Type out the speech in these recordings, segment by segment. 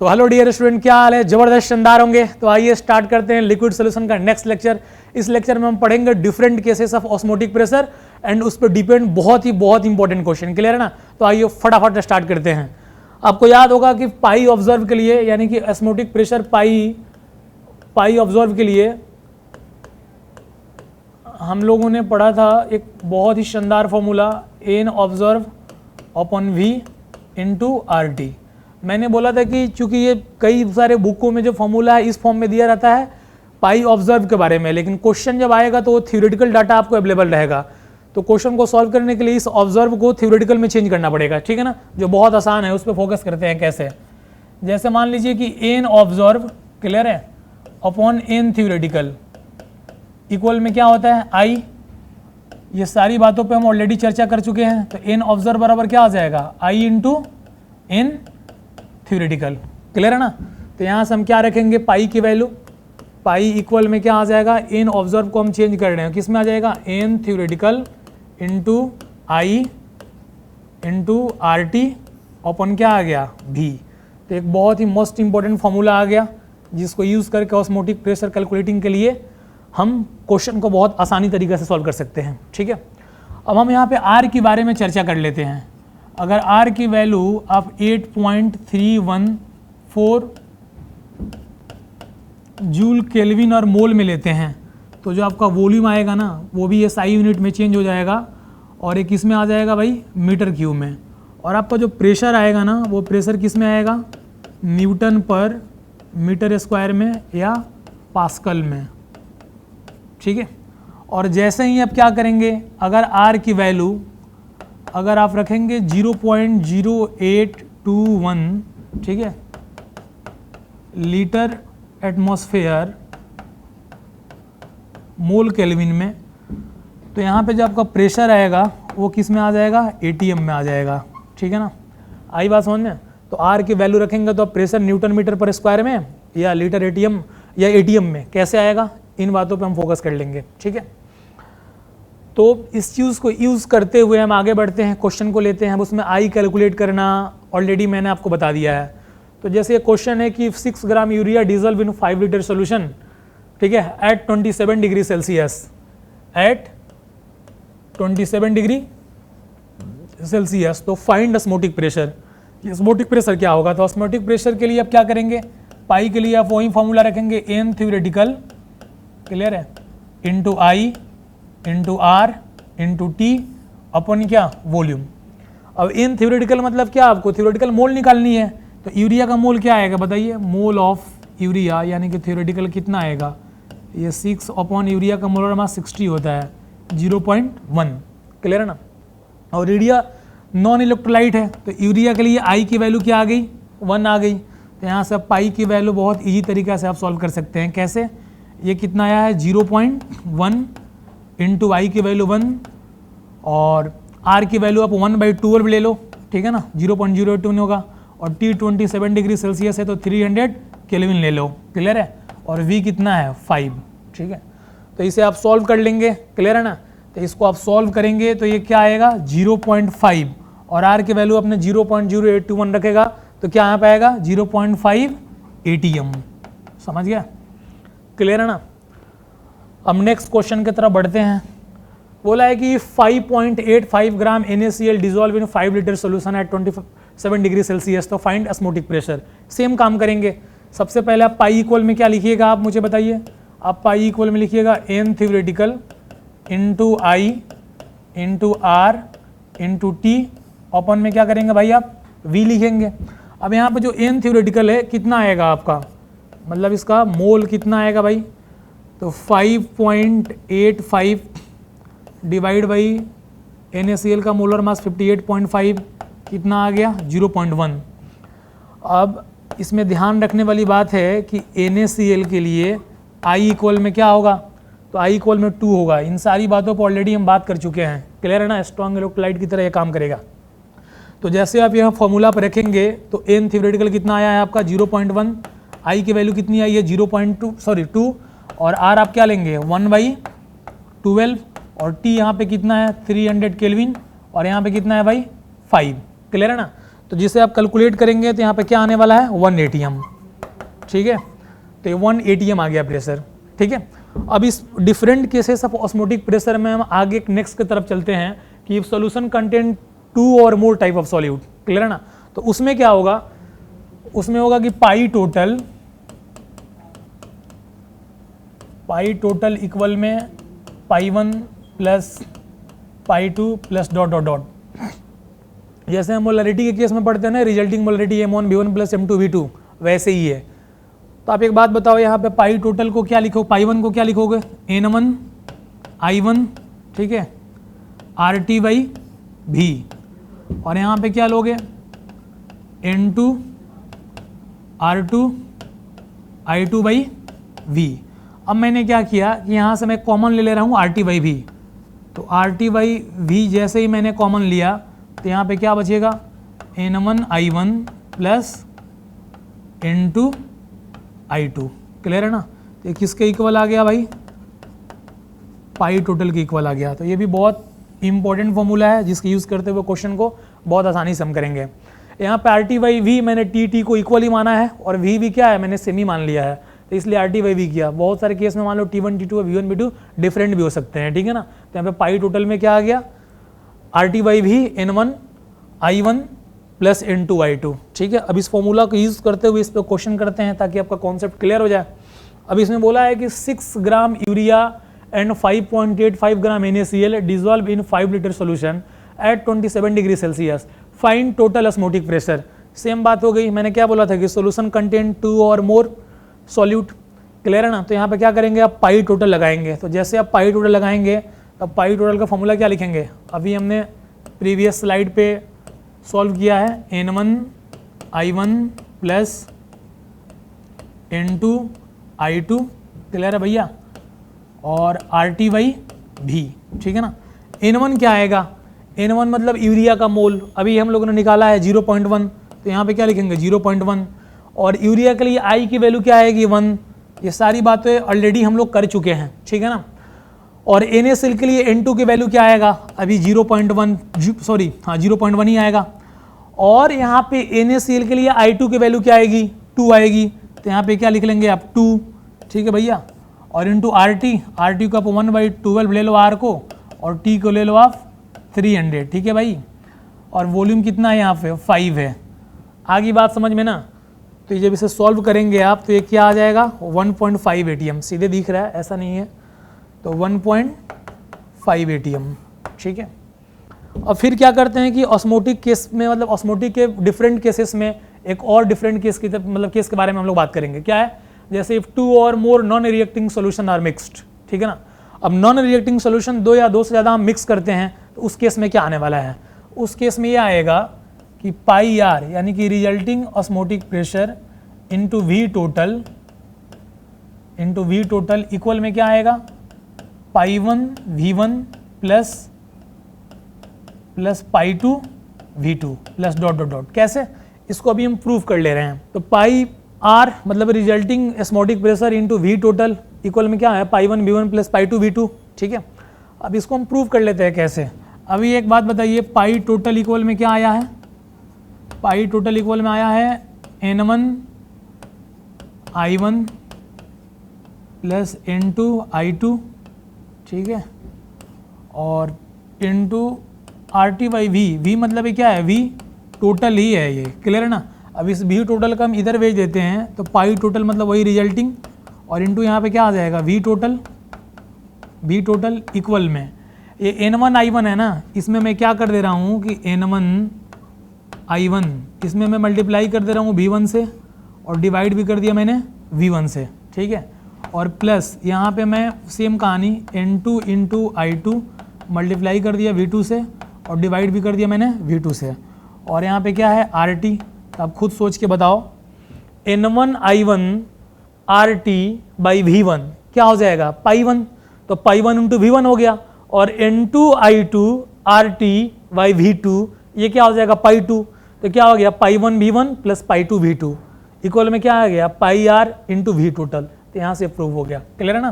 तो hello dear student, क्या हाल है? जबरदस्त शानदार होंगे। तो आइए स्टार्ट करते हैं लिक्विड सोल्यूशन का नेक्स्ट लेक्चर। इस लेक्चर में हम पढ़ेंगे different cases of osmotic pressure and उस पर डिपेंड बहुत इंपॉर्टेंट क्वेश्चन। क्लियर है ना? तो आइए फटाफट स्टार्ट करते हैं। आपको याद होगा कि पाई ऑब्जर्व के लिए, यानी कि ऑस्मोटिक प्रेशर पाई ऑब्जर्व के लिए हम लोगों ने पढ़ा था एक बहुत ही शानदार formula, n observe upon V into R T. मैंने बोला था कि चूंकि ये कई सारे बुकों में जो फॉर्मूला है इस फॉर्म में दिया रहता है पाई ऑब्जर्व के बारे में, लेकिन क्वेश्चन जब आएगा तो वो थ्योरेटिकल डाटा आपको अवेलेबल रहेगा। तो क्वेश्चन को सॉल्व करने के लिए इस ऑब्जर्व को थ्योरेटिकल में चेंज करना पड़ेगा, ठीक है ना? जो बहुत आसान है, उस पर फोकस करते हैं। कैसे? जैसे मान लीजिए कि एन ऑब्जर्व, क्लियर है, अपॉन एन थ्योरेटिकल इक्वल में क्या होता है? आई। ये सारी बातों पे हम ऑलरेडी चर्चा कर चुके हैं। तो एन ऑब्जर्व बराबर क्या आ जाएगा? आई इंटू एन थ्योरेटिकल। क्लियर है ना? तो यहाँ से हम क्या रखेंगे? पाई की वैल्यू, पाई इक्वल में क्या आ जाएगा? एन ऑब्जर्व को हम चेंज कर रहे हैं, किस में आ जाएगा? N theoretical into I into R T upon क्या आ गया? भी। तो एक बहुत ही मोस्ट इंपॉर्टेंट फॉर्मूला आ गया जिसको यूज़ करके ऑस्मोटिक प्रेशर कैलकुलेटिंग के लिए हम क्वेश्चन को बहुत आसानी तरीके से सॉल्व कर सकते हैं, ठीक है? अब हम यहाँ पे आर के बारे में चर्चा कर लेते हैं। अगर आर की वैल्यू आप 8.314 जूल केल्विन और मोल में लेते हैं तो जो आपका वॉल्यूम आएगा ना वो भी SI यूनिट में चेंज हो जाएगा और एक किस में आ जाएगा भाई? मीटर क्यूब में। और आपका जो प्रेशर आएगा ना वो प्रेशर किस में आएगा? न्यूटन पर मीटर स्क्वायर में या पास्कल में, ठीक है? और जैसे ही आप क्या करेंगे, अगर आर की वैल्यू अगर आप रखेंगे 0.0821, ठीक है, लीटर एटमॉस्फेयर मोल केल्विन में, तो यहाँ पे जो आपका प्रेशर आएगा वो किस में आ जाएगा? ATM में आ जाएगा, ठीक है ना? आई बात समझ में? तो आर की वैल्यू रखेंगे तो आप प्रेशर न्यूटन मीटर पर स्क्वायर में या लीटर ATM या ATM में कैसे आएगा, इन बातों पे हम फोकस कर लेंगे, ठीक है? तो इस चीज़ को यूज़ करते हुए हम आगे बढ़ते हैं, क्वेश्चन को लेते हैं। हम उसमें आई कैलकुलेट करना ऑलरेडी मैंने आपको बता दिया है। तो जैसे ये क्वेश्चन है कि 6 gram urea dissolve in 5 litre solution, ठीक है, at 27 degree Celsius, at 27 degree Celsius. तो find osmotic pressure. Osmotic pressure क्या होगा? तो ऑस्मोटिक प्रेशर के लिए आप क्या करेंगे? पाई के लिए आप वही फॉर्मूला रखेंगे, एन थ्योरेटिकल, क्लियर है, into I into R into T upon क्या? वॉल्यूम। अब एन थ्योरेटिकल मतलब क्या? आपको थ्योरेटिकल मोल निकालनी है। तो यूरिया का मोल क्या आएगा बताइए? मोल ऑफ यूरिया, यानी कि थ्योरेटिकल कितना आएगा? ये 6 अपॉन यूरिया का मोलर मास 60 होता है, 0.1। क्लियर है ना? और यूरिया नॉन इलेक्ट्रोलाइट है तो यूरिया के लिए आई की वैल्यू क्या आ गई? 1 आ गई। तो यहाँ से पाई की वैल्यू बहुत ईजी तरीके से आप सॉल्व कर सकते हैं। कैसे? ये कितना आया है? 0.1 इंटू आई की वैल्यू 1 और आर की वैल्यू आप 1/12 ले लो, ठीक है ना? 0.081 होगा और T 27 डिग्री सेल्सियस है तो 300 केल्विन ले लो, क्लियर है? और V कितना है? 5, ठीक है? तो इसे आप सॉल्व कर लेंगे, क्लियर है ना? तो इसको आप सॉल्व करेंगे तो ये क्या आएगा? 0.5 और आर की वैल्यू अपने 0.0821 रखेगा तो क्या यहाँ पे आएगा? 0.5 ATM। समझ गया? क्लियर है ना? अब नेक्स्ट क्वेश्चन की तरफ बढ़ते हैं। बोला है कि 5.85 gram NaCl dissolve in 5 litre solution at 27 degree Celsius, तो फाइंड ऑस्मोटिक प्रेशर। सेम काम करेंगे। सबसे पहले आप पाई इक्वल में क्या लिखिएगा? आप मुझे बताइए। आप पाई इक्वल में लिखिएगा N theoretical into I into R into T upon में क्या करेंगे भाई? आप V लिखेंगे। अब यहाँ पर जो एन थ्योरेटिकल है कितना आएगा आपका? मतलब इसका मोल कितना आएगा भाई? तो 5.85 डिवाइड बाई NaCl का मोलर मास 58.5 कितना आ गया? 0.1। अब इसमें ध्यान रखने वाली बात है कि NaCl के लिए I इक्वल में क्या होगा? तो I इक्वल में 2 होगा। इन सारी बातों पर ऑलरेडी हम बात कर चुके हैं, क्लियर है ना? स्ट्रॉन्ग इलेक्ट्रोलाइट की तरह ये काम करेगा। तो जैसे आप यहाँ फॉर्मूला पर रखेंगे तो एन थ्योरेटिकल कितना आया है आपका? 0.1, I की वैल्यू कितनी आई है? 2 और आर आप क्या लेंगे? 1/12 और टी यहाँ पे कितना है? 300 केल्विन और यहाँ पे कितना है भाई? 5। क्लियर है ना? तो जिसे आप कैलकुलेट करेंगे तो यहाँ पे क्या आने वाला है 1 ATM, ठीक है। तो ये 1 ATM आ गया प्रेशर, ठीक है। अब इस different cases of osmotic pressure में हम आगे नेक्स्ट की तरफ चलते हैं कि if solution contain 2 or more type of solute, clear है ना। तो उसमें क्या होगा, उसमें होगा कि पाई टोटल इक्वल में पाई 1 plus pi 2 plus dot dot dot. जैसे हम मोलरिटी के केस में पढ़ते हैं ना, resulting molarity M1 V1 plus M2 V2, वैसे ही है। तो आप एक बात बताओ, यहाँ पे पाई टोटल को क्या लिखो, पाई 1 को क्या लिखोगे N1 I1, ठीक है, RT बाई V, और यहाँ पे क्या लोगे N2 R2 I2 by V। अब मैंने क्या किया कि यहाँ से मैं कॉमन ले रहा हूँ RT बाई V, तो RT बाई V जैसे ही मैंने कॉमन लिया तो यहाँ पे क्या बचेगा N1 I1 plus N2 I2, clear है ना। तो ये किसके इक्वल आ गया भाई, पाई टोटल के इक्वल आ गया। तो ये भी बहुत इंपॉर्टेंट फॉर्मूला है जिसके यूज़ करते हुए क्वेश्चन को बहुत आसानी से हम करेंगे। यहाँ पे RT बाई V मैंने TT को इक्वल ही माना है और V भी क्या है मैंने सेमी मान लिया है, तो इसलिए RT बाई V किया। बहुत सारे केस में मान लो T1 T2 और V1 V2 डिफरेंट भी हो सकते हैं, ठीक है ना। तो यहाँ पे पाई टोटल में क्या आ गया RT by V N1 I1 plus N2 I2, ठीक है। अब इस फॉर्मूला को यूज़ करते हुए इस पर क्वेश्चन करते हैं ताकि आपका कॉन्सेप्ट क्लियर हो जाए। अब इसमें बोला है कि 6 gram urea and 5.85 gram NaCl dissolve in 5 litre solution at 27 degree Celsius, find total osmotic pressure. Same बात हो गई, मैंने क्या बोला था कि solution contain 2 or more solute, clear है ना। तो यहाँ पे क्या करेंगे, आप पाई टोटल लगाएंगे। तो जैसे आप पाई टोटल लगाएंगे तब पाई टोटल का फॉर्मूला क्या लिखेंगे, अभी हमने प्रीवियस स्लाइड पे सॉल्व किया है N1 I1 plus N2 I2, clear है भैया, और RT बाई V, ठीक है ना। N1 क्या आएगा, N1 मतलब यूरिया का मोल, अभी हम लोगों ने निकाला है 0.1, तो यहाँ पे क्या लिखेंगे 0.1, और यूरिया के लिए I की वैल्यू क्या आएगी 1। ये सारी बातें ऑलरेडी हम लोग कर चुके हैं, ठीक है ना। और NaCl के लिए N2 की वैल्यू क्या आएगा, अभी 0.1 ही आएगा। और यहाँ पे NaCl के लिए I2 की वैल्यू क्या आएगी 2 आएगी, तो यहाँ पे क्या लिख लेंगे आप 2, ठीक है भैया। और इंटू RT को आप 1/12 ले लो R को, और T को ले लो आप 300, ठीक है भाई। और वॉल्यूम कितना है यहाँ पे 5 है। आगे बात समझ में ना। तो जब इसे सॉल्व करेंगे आप तो ये क्या आ जाएगा 1.5 ATM, सीधे दिख रहा है ऐसा नहीं है, तो 1.5 ATM, ठीक है। और फिर क्या करते हैं कि ऑस्मोटिक केस में, मतलब ऑस्मोटिक के डिफरेंट केसेस में एक और डिफरेंट केस की मतलब केस के बारे में हम लोग बात करेंगे। क्या है, जैसे if 2 or more non reacting solution are mixed, ठीक है ना। अब नॉन रिएक्टिंग सोल्यूशन 2 या 2 से ज़्यादा हम मिक्स करते हैं तो उस केस में क्या आने वाला है, उस केस में ये आएगा कि पाई आर यानी कि resulting osmotic pressure into V total equal में क्या आएगा pi 1 V1 plus pi 2 V2 plus dot dot dot. कैसे, इसको अभी हम प्रूव कर ले रहे हैं। तो पाई आर मतलब resulting osmotic pressure into V total equal में क्या है पाई 1 V1 प्लस पाई 2 V2, ठीक है। अब इसको हम प्रूव कर लेते हैं कैसे। अभी एक बात बताइए, पाई टोटल इक्वल में क्या आया है, पाई टोटल इक्वल में आया है N1 I1 plus N2 I2, ठीक है, और इंटू RT बाई V मतलब ये क्या है V टोटल ही है, ये क्लियर है ना। अब इस V टोटल का हम इधर भेज देते हैं तो पाई टोटल मतलब वही रिजल्टिंग, और इंटू यहाँ पे क्या आ जाएगा V टोटल इक्वल में ये N1 I1 है ना, इसमें मैं क्या कर दे रहा हूँ कि N1 I1 इसमें मैं मल्टीप्लाई कर दे रहा हूँ V1 से, और डिवाइड भी कर दिया मैंने V1 से, ठीक है। और प्लस यहाँ पे मैं सेम कहानी N2 इंटू I2 मल्टीप्लाई कर दिया V2 से, और डिवाइड भी कर दिया मैंने V2 से। और यहाँ पे क्या है RT, तो आप खुद सोच के बताओ N1 I1 RT by V1 क्या हो जाएगा पाई 1, तो पाई 1 इंटू V1 हो गया, और N2 I2 RT by V2 ये क्या हो जाएगा पाई 2, तो क्या हो गया पाई 1 V1 plus pi 2 V2 equal में क्या आ गया पाई R इंटू V टोटल। तो यहाँ से प्रूव हो गया, क्लियर है ना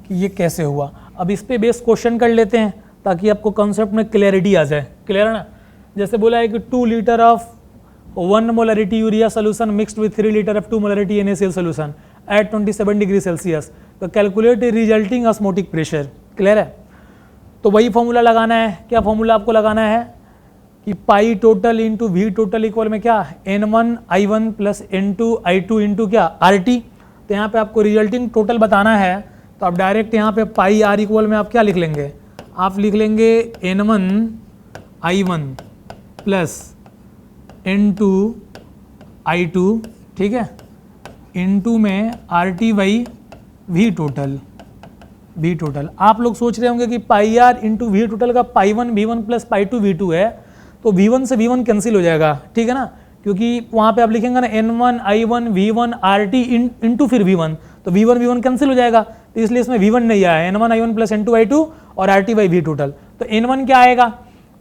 कि ये कैसे हुआ। अब इस पे बेस क्वेश्चन कर लेते हैं ताकि आपको कॉन्सेप्ट में क्लैरिटी आ जाए, क्लियर है ना। जैसे बोला है कि 2 litre of 1 molarity urea solution mixed with 3 litre of 2 molarity NaCl solution at 27 degree Celsius, तो calculate resulting osmotic pressure. Clear है? तो वही फॉर्मूला लगाना है। क्या फॉर्मूला आपको लगाना है कि pi total into V total equal में क्या N1I1 प्लस N2I2 इंटू क्या RT। तो यहाँ पे आपको रिजल्टिंग टोटल बताना है, तो आप डायरेक्ट यहाँ पे पाई R इक्वल में आप क्या लिख लेंगे, आप लिख लेंगे N1I1 प्लस N2I2, ठीक है, इंटू में RT by V total. V total आप लोग सोच रहे होंगे कि pi R into V total का pi 1 V1 plus pi 2 V2 है, तो V1 से V1 कैंसिल हो जाएगा, ठीक है ना, क्योंकि वहाँ पे आप लिखेंगे ना N1I1 V1 RT इंटू फिर V1, तो V1 कैंसिल हो जाएगा, तो इसलिए इसमें V1 नहीं आया, N1I1 प्लस N2I2 और RT बाई वी टोटल। तो N1 क्या आएगा,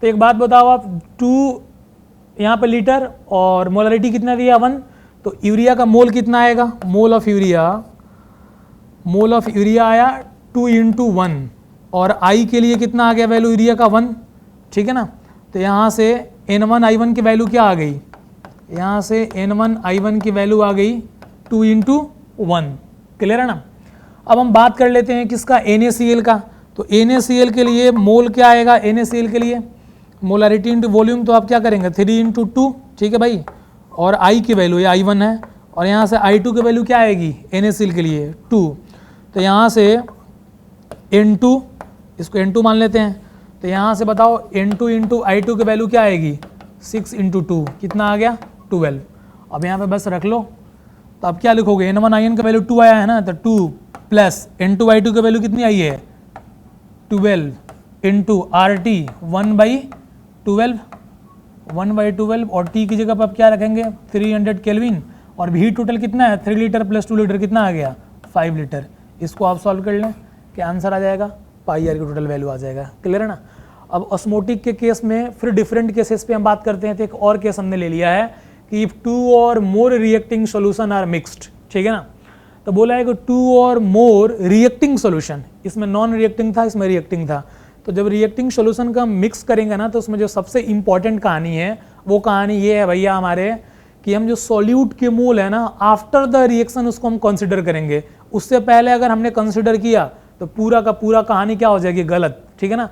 तो एक बात बताओ आप, 2 यहाँ पे लीटर और मोलरिटी कितना दिया 1, तो यूरिया का मोल कितना आएगा, मोल ऑफ यूरिया आया 2 इंटू 1 और I के लिए कितना आ गया वैल्यू यूरिया का 1, ठीक है ना। तो यहाँ से N1I1 की वैल्यू क्या आ गई, यहाँ से N1I1 की वैल्यू आ गई 2 इंटू 1। क्लियर है ना। अब हम बात कर लेते हैं किसका, NaCl का। तो NaCl के लिए मोल क्या आएगा, NaCl के लिए मोलरिटी इंटू वॉल्यूम, तो आप क्या करेंगे 3 इंटू 2, ठीक है भाई, और I की वैल्यू ये I1 है, और यहाँ से I2 की वैल्यू क्या आएगी NaCl के लिए 2, तो यहाँ से N2, इसको N2 मान लेते हैं, तो यहाँ से बताओ N2 इंटू I2 की वैल्यू क्या आएगी 6 इंटू 2, कितना आ गया 12। अब यहाँ पे बस रख लो, तो अब क्या लिखोगे, N1I1 का वैल्यू 2 आया है ना, तो 2 प्लस N2I2 की वैल्यू कितनी आई है 12 इंटू RT 1/12 और T की जगह पर आप क्या रखेंगे 300 केल्विन, और वी टोटल कितना है 3 लीटर प्लस 2 लीटर कितना आ गया 5 लीटर। इसको आप सॉल्व कर लें, क्या आंसर आ जाएगा, पाई आर की टोटल वैल्यू आ जाएगा। क्लियर है ना। अब ऑस्मोटिक के केस में फिर डिफरेंट केसेस पे हम बात करते हैं, तो एक और केस हमने ले लिया है कि if 2 or more reacting solution are mixed, ठीक है ना। तो बोला है कि 2 और मोर रिएक्टिंग सॉल्यूशन, इसमें नॉन रिएक्टिंग था, इसमें रिएक्टिंग था, तो जब रिएक्टिंग सॉल्यूशन का मिक्स करेंगे ना, तो उसमें जो सबसे इंपॉर्टेंट कहानी है वो कहानी ये है भैया हमारे, कि हम जो सॉल्यूट के मोल है ना, आफ्टर द रिएक्शन उसको हम कंसिडर करेंगे। उससे पहले अगर हमने कंसिडर किया तो पूरा का पूरा कहानी क्या हो जाएगी, गलत, ठीक है ना।